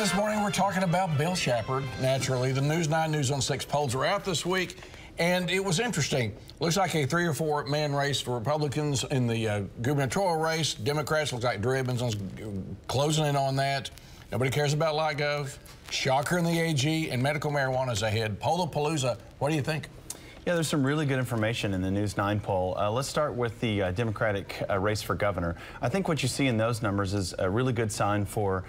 this morning we're talking about Bill Shepard. Naturally, the News 9 News on 6 polls are out this week, and it was interesting. Looks like a 3 or 4 man race for Republicans in the gubernatorial race. Democrats, looks like Drew Evans is closing in on that. Nobody cares about LIGOV. Shocker in the AG, and medical marijuana is ahead. Poll-A-Palooza, what do you think? Yeah, there's some really good information in the News 9 poll. Let's start with the Democratic race for governor. I think what you see in those numbers is a really good sign for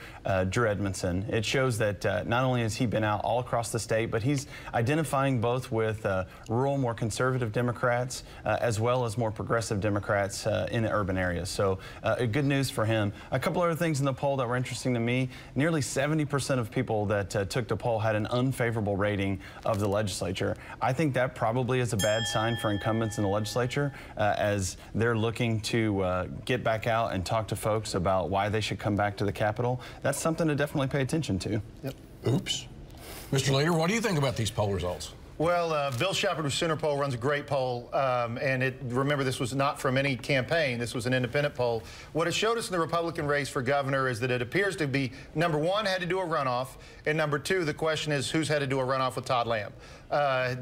Drew Edmondson. It shows that not only has he been out all across the state, but he's identifying both with rural, more conservative Democrats, as well as more progressive Democrats in the urban areas. So good news for him. A couple other things in the poll that were interesting to me. Nearly 70% of people that took the poll had an unfavorable rating of the legislature. I think that probably is a bad sign for incumbents in the legislature as they're looking to get back out and talk to folks about why they should come back to the Capitol. That's something to definitely pay attention to. Yep. Oops. Mr. Leader, what do you think about these poll results? Well, Bill Shepard with SoonerPoll runs a great poll, and remember, this was not from any campaign. This was an independent poll. What it showed us in the Republican race for governor is that it appears to be, number one, had to do a runoff, and number two, the question is who's had to do a runoff with Todd Lamb.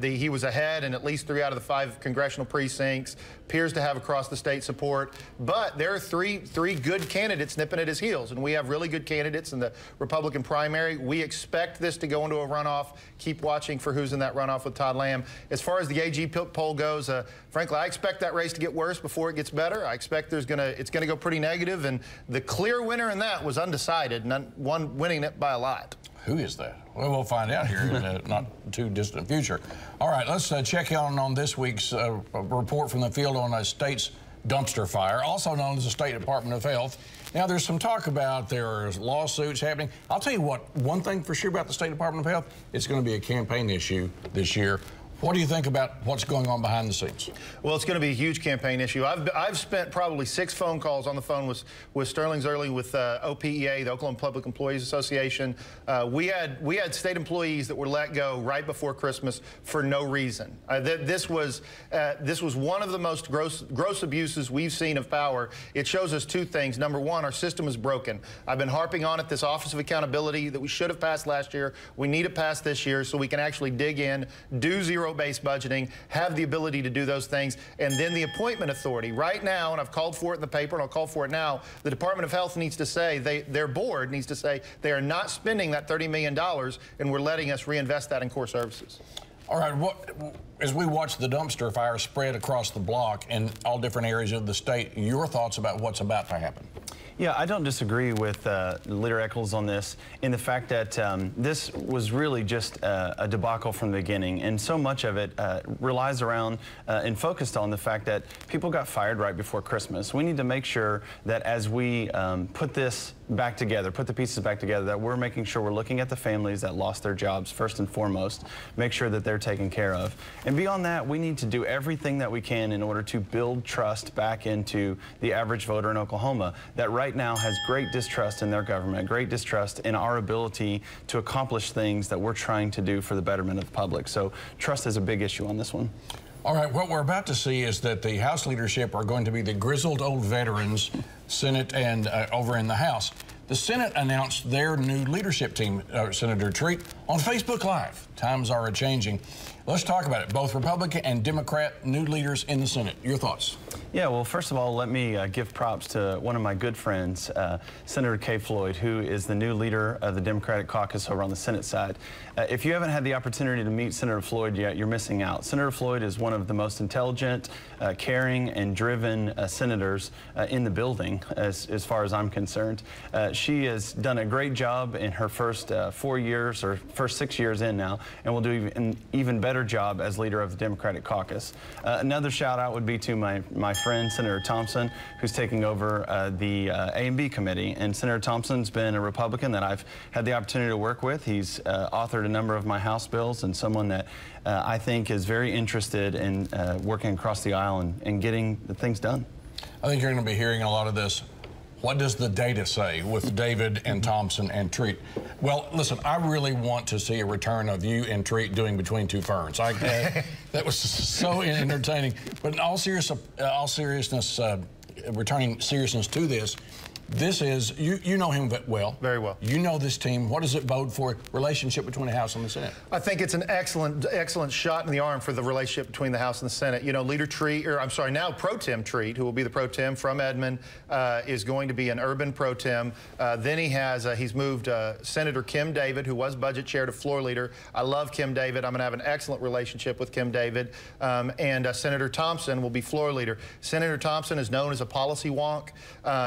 He was ahead in at least 3 out of the 5 congressional precincts, appears to have across the state support, but there are three good candidates nipping at his heels, and we have really good candidates in the Republican primary. We expect this to go into a runoff. Keep watching for who's in that runoff with Todd Lamb. As far as the AG poll goes, frankly, I expect that race to get worse before it gets better. I expect it's gonna go pretty negative, and the clear winner in that was undecided, one winning it by a lot. Who is that? Well, we'll find out here in the not too distant future. All right, let's check on this week's report from the field on a state's dumpster fire, also known as the State Department of Health. Now, there's some talk about there's lawsuits happening. I'll tell you what, one thing for sure about the State Department of Health, it's going to be a campaign issue this year. What do you think about what's going on behind the scenes? Well, it's going to be a huge campaign issue. I've spent probably 6 phone calls on the phone with Sterling Zerley with OPEA, the Oklahoma Public Employees Association. We had state employees that were let go right before Christmas for no reason. This was one of the most gross abuses we've seen of power. It shows us 2 things. Number one, our system is broken. I've been harping on it. This Office of Accountability that we should have passed last year, we need it passed this year so we can actually dig in, do zero-based budgeting, have the ability to do those things, and then the appointment authority. Right now, and I've called for it in the paper, and I'll call for it now, the Department of Health needs to say, their board needs to say, they are not spending that $30 million, and we're letting us reinvest that in core services. All right, as we watch the dumpster fire spread across the block in all different areas of the state, your thoughts about what's about to happen? Yeah, I don't disagree with Leader Echols on this in the fact that this was really just a debacle from the beginning, and so much of it relies around and focused on the fact that people got fired right before Christmas. We need to make sure that as we put this back together, put the pieces back together, that we're making sure we're looking at the families that lost their jobs first and foremost, make sure that they're taken care of. And beyond that, we need to do everything that we can in order to build trust back into the average voter in Oklahoma that right now has great distrust in their government, great distrust in our ability to accomplish things that we're trying to do for the betterment of the public. So trust is a big issue on this one. All right, what we're about to see is that the House leadership are going to be the grizzled old veterans, Senate and over in the House. The Senate announced their new leadership team, Senator Treat, on Facebook Live. Times are a-changing. Let's talk about it. Both Republican and Democrat new leaders in the Senate. Your thoughts? Yeah, well, first of all, let me give props to one of my good friends, Senator Kay Floyd, who is the new leader of the Democratic caucus over on the Senate side. If you haven't had the opportunity to meet Senator Floyd yet, you're missing out. Senator Floyd is one of the most intelligent, caring, and driven senators in the building, as far as I'm concerned. She has done a great job in her first 4 years, or first 6 years in now, and will do an even better job as leader of the Democratic caucus. Another shout out would be to my friend Senator Thompson, who's taking over the A&B committee. And Senator Thompson's been a Republican that I've had the opportunity to work with. He's authored a number of my House bills, and someone that I think is very interested in working across the aisle and getting the things done. I think you're going to be hearing a lot of this. What does the data say with David and Thompson and Treat? Well, listen, I really want to see a return of you and Treat doing Between Two Ferns. That was so entertaining. But in all seriousness, returning seriousness to this, This is, you know him well. Very well. You know this team. What does it bode for relationship between the House and the Senate? I think it's an excellent shot in the arm for the relationship between the House and the Senate. You know, Leader Treat, or I'm sorry, now Pro Tem Treat, who will be the Pro Tem from Edmond, is going to be an urban Pro Tem. Then he has, he's moved Senator Kim David, who was Budget Chair, to Floor Leader. I love Kim David. I'm going to have an excellent relationship with Kim David. And Senator Thompson will be Floor Leader. Senator Thompson is known as a policy wonk.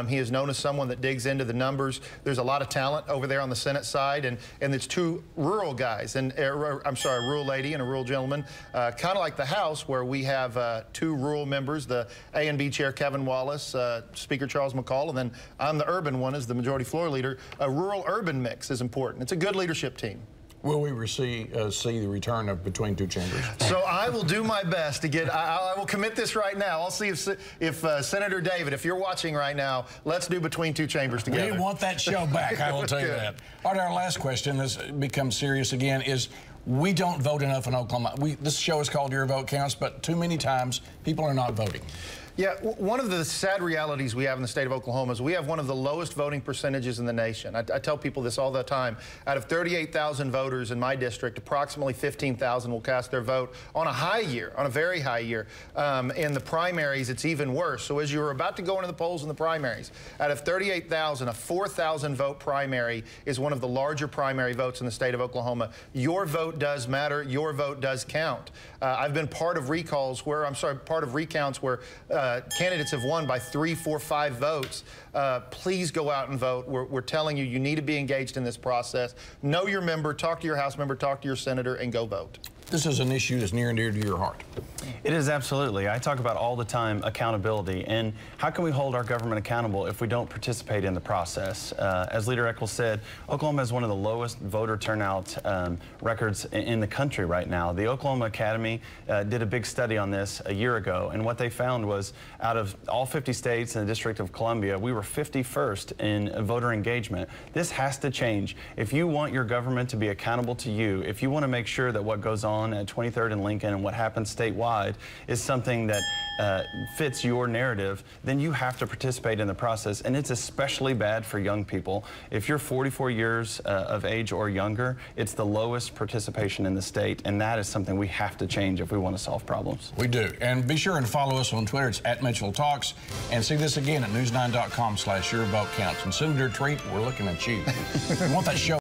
He is known as someone that digs into the numbers. There's a lot of talent over there on the Senate side, and it's two rural guys, and I'm sorry, a rural lady and a rural gentleman, kind of like the House, where we have two rural members, the A and B Chair Kevin Wallace, Speaker Charles McCall, and then I'm the urban one as the Majority Floor Leader. A rural-urban mix is important. It's a good leadership team. Will we see the return of Between Two Chambers? So I will do my best to get, I will commit this right now. I'll see if Senator David, if you're watching right now, let's do Between Two Chambers together. We want that show back, I will tell you that. All right, our last question, this becomes serious again, is we don't vote enough in Oklahoma. This show is called Your Vote Counts, but too many times people are not voting. Yeah, one of the sad realities we have in the state of Oklahoma is we have one of the lowest voting percentages in the nation. I tell people this all the time. Out of 38,000 voters in my district, approximately 15,000 will cast their vote on a high year, on a very high year. In the primaries, it's even worse. So as you're about to go into the polls in the primaries, out of 38,000, a 4,000 vote primary is one of the larger primary votes in the state of Oklahoma. Your vote does matter. Your vote does count. I've been part of recounts where candidates have won by 3, 4, 5 votes. Please go out and vote. We're telling you, you need to be engaged in this process. Know your member, talk to your House member, talk to your senator, and go vote. This is an issue that's near and dear to your heart. It is absolutely. I talk about all the time accountability, and how can we hold our government accountable if we don't participate in the process? As Leader Echols said, Oklahoma has one of the lowest voter turnout records in the country right now. The Oklahoma Academy did a big study on this a year ago, and what they found was out of all 50 states and the District of Columbia, we were 51st in voter engagement. This has to change. If you want your government to be accountable to you, if you want to make sure that what goes on at 23rd and Lincoln and what happens statewide is something that fits your narrative, then you have to participate in the process. And it's especially bad for young people. If you're 44 years of age or younger, it's the lowest participation in the state, and that is something we have to change if we want to solve problems. We do. And be sure and follow us on Twitter. It's @MitchellTalks. And see this again at news9.com/yourvotecounts. And Senator Treat, we're looking at you. We want that show.